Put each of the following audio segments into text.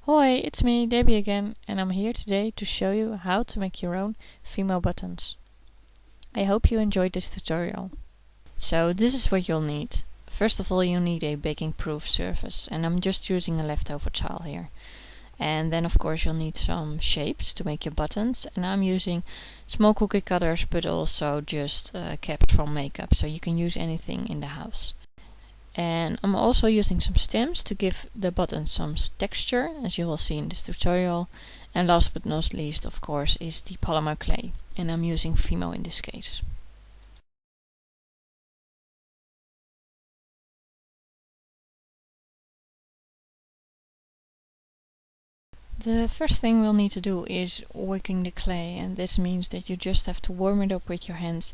Hoi, it's me, Debbie again, and I'm here today to show you how to make your own Fimo buttons. I hope you enjoyed this tutorial. So this is what you'll need. First of all, you need a baking-proof surface, and I'm just using a leftover tile here. And then of course you'll need some shapes to make your buttons, and I'm using small cookie cutters, but also just caps from makeup, so you can use anything in the house. And I'm also using some stems to give the button some texture, as you will see in this tutorial. And last but not least, of course, is the polymer clay, and I'm using Fimo in this case. The first thing we'll need to do is working the clay, and this means that you just have to warm it up with your hands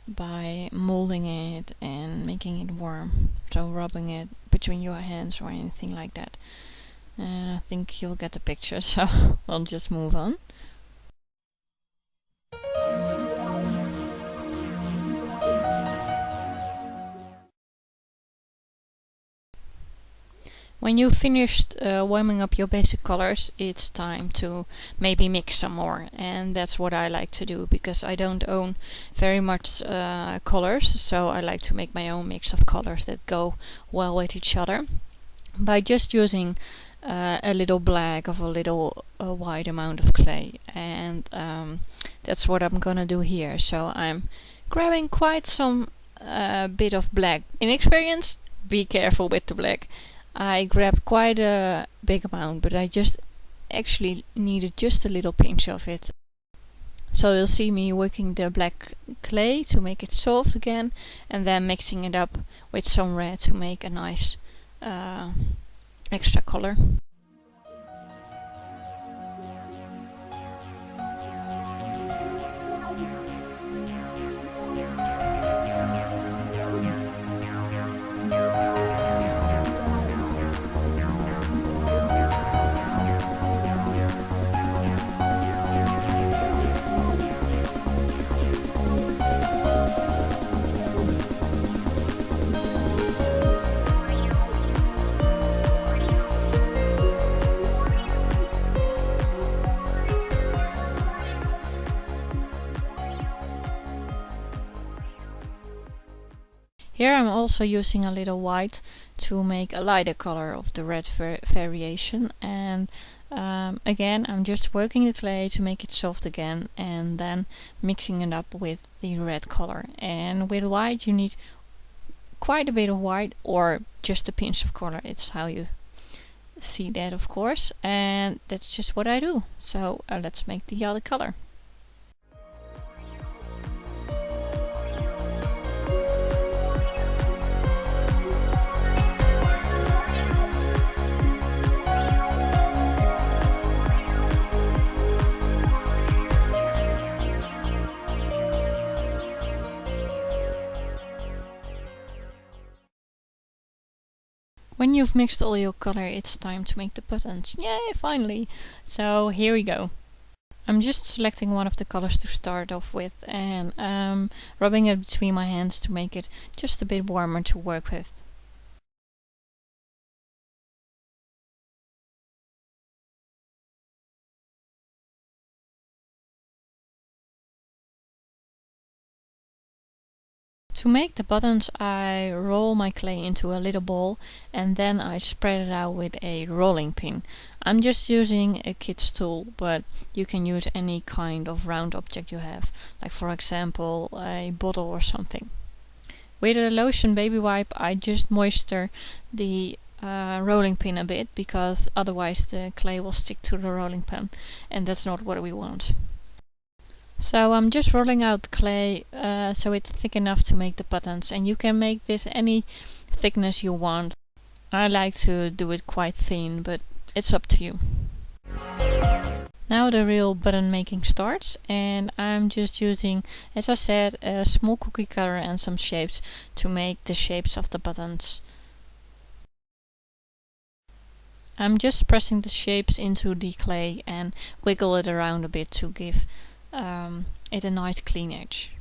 by molding it and making it warm, so rubbing it between your hands or anything like that. And I think you'll get the picture, so I'll just move on. When you've finished warming up your basic colors, it's time to maybe mix some more, and that's what I like to do because I don't own very much colors, so I like to make my own mix of colors that go well with each other by just using a little black of a little white amount of clay, and that's what I'm gonna do here. So I'm grabbing quite some bit of black. In experience, be careful with the black. I grabbed quite a big amount, but I just actually needed just a little pinch of it. So you'll see me working the black clay to make it soft again, and then mixing it up with some red to make a nice extra color. Here I'm also using a little white to make a lighter color of the red variation, and again I'm just working the clay to make it soft again and then mixing it up with the red color. And with white you need quite a bit of white or just a pinch of color, it's how you see that of course, and that's just what I do. So let's make the other color. When you've mixed all your color, it's time to make the buttons. Yay, finally! So here we go. I'm just selecting one of the colors to start off with and rubbing it between my hands to make it just a bit warmer to work with. To make the buttons, I roll my clay into a little ball and then I spread it out with a rolling pin. I'm just using a kid's tool, but you can use any kind of round object you have, like for example a bottle or something. With a lotion baby wipe I just moisture the rolling pin a bit, because otherwise the clay will stick to the rolling pin and that's not what we want. So I'm just rolling out the clay so it's thick enough to make the buttons, and you can make this any thickness you want. I like to do it quite thin, but it's up to you. Now the real button making starts, and I'm just using, as I said, a small cookie cutter and some shapes to make the shapes of the buttons. I'm just pressing the shapes into the clay and wiggle it around a bit to give it a nice clean edge.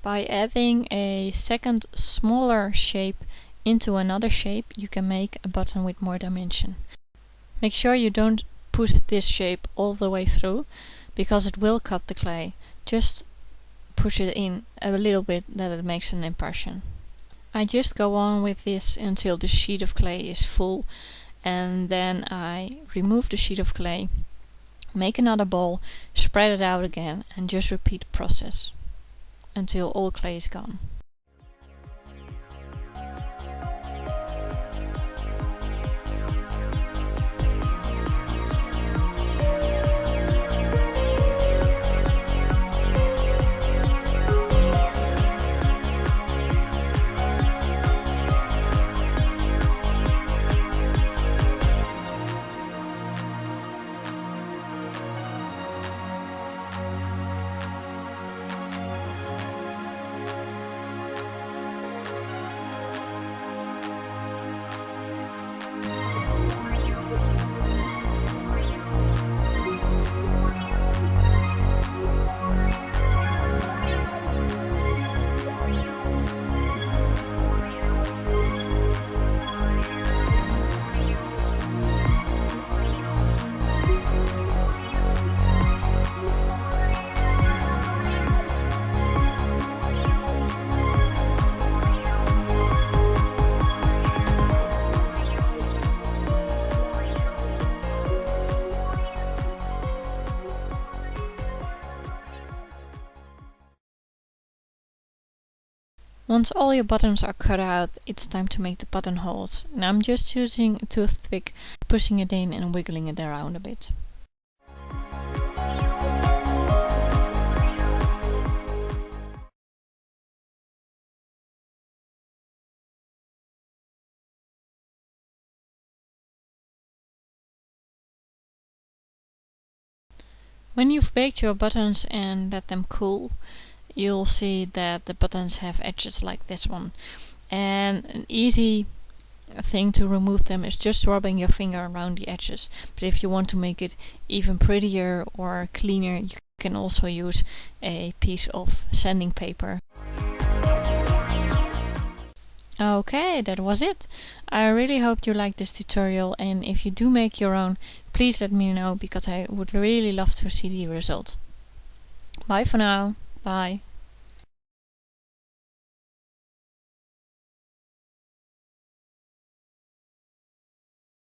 By adding a second smaller shape into another shape, you can make a button with more dimension. Make sure you don't push this shape all the way through, because it will cut the clay. Just push it in a little bit that it makes an impression. I just go on with this until the sheet of clay is full, and then I remove the sheet of clay, make another ball, spread it out again, and just repeat the process until all clay is gone. Once all your buttons are cut out, it's time to make the buttonholes, and I'm just using a toothpick, pushing it in and wiggling it around a bit. When you've baked your buttons and let them cool, you'll see that the buttons have edges like this one. And an easy thing to remove them is just rubbing your finger around the edges. But if you want to make it even prettier or cleaner, you can also use a piece of sanding paper. Okay, that was it. I really hope you liked this tutorial, and if you do make your own, please let me know, because I would really love to see the result. Bye for now. Bye.